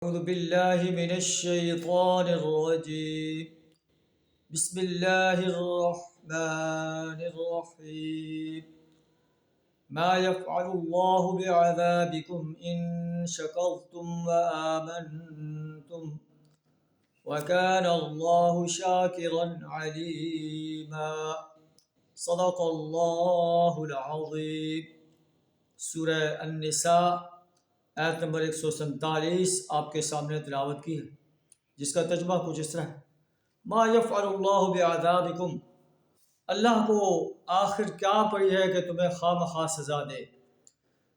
أعوذ بالله من الشيطان الرجيم. بسم الله الرحمن الرحيم. ما يفعل الله بعذابكم إن شكرتم وآمنتم وكان الله شاكرا عليما. صدق اللہ العظیم. سورہ النساء آیت نمبر 147 آپ کے سامنے تلاوت کی ہے، جس کا ترجمہ کچھ اس طرح ہے: ما یفعل اللہ بعذابکم، اللہ کو آخر کیا پڑی ہے کہ تمہیں خواہ مخواہ سزا دے،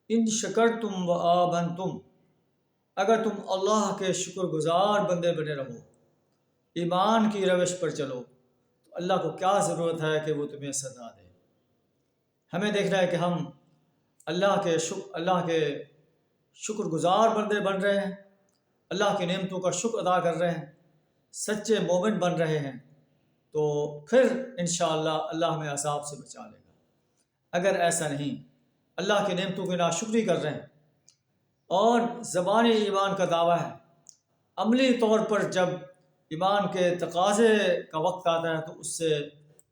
ان شکرتم و آمنتم، اگر تم اللہ کے شکر گزار بندے بنے رہو، ایمان کی روش پر چلو، تو اللہ کو کیا ضرورت ہے کہ وہ تمہیں سزا دے۔ ہمیں دیکھنا ہے کہ ہم اللہ کے شکر گزار بندے بن رہے ہیں، اللہ کی نعمتوں کا شکر ادا کر رہے ہیں، سچے مومن بن رہے ہیں، تو پھر انشاءاللہ اللہ ہمیں عذاب سے بچا لے گا۔ اگر ایسا نہیں، اللہ کی نعمتوں کی ناشکری کر رہے ہیں اور زبانی ایمان کا دعویٰ ہے، عملی طور پر جب ایمان کے تقاضے کا وقت آتا ہے تو اس سے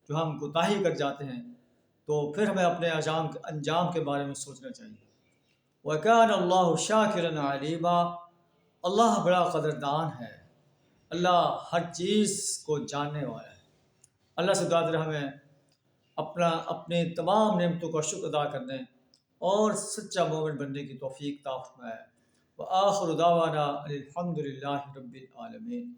جو ہم کوتاہی کر جاتے ہیں، تو پھر ہمیں اپنے انجام کے بارے میں سوچنا چاہیے۔ وَكَانَ اللَّهُ شَاكِرًا عَلِيمًا، اللہ بڑا قدردان ہے، اللہ ہر چیز کو جاننے والا ہے۔ اللہ سے دعا کریں ہمیں اپنی تمام نعمتوں کا شکر ادا کرنے اور سچا مومن بننے کی توفیق عطا فرمائے۔ وآخر دعوانا الحمد للہ رب العالمین۔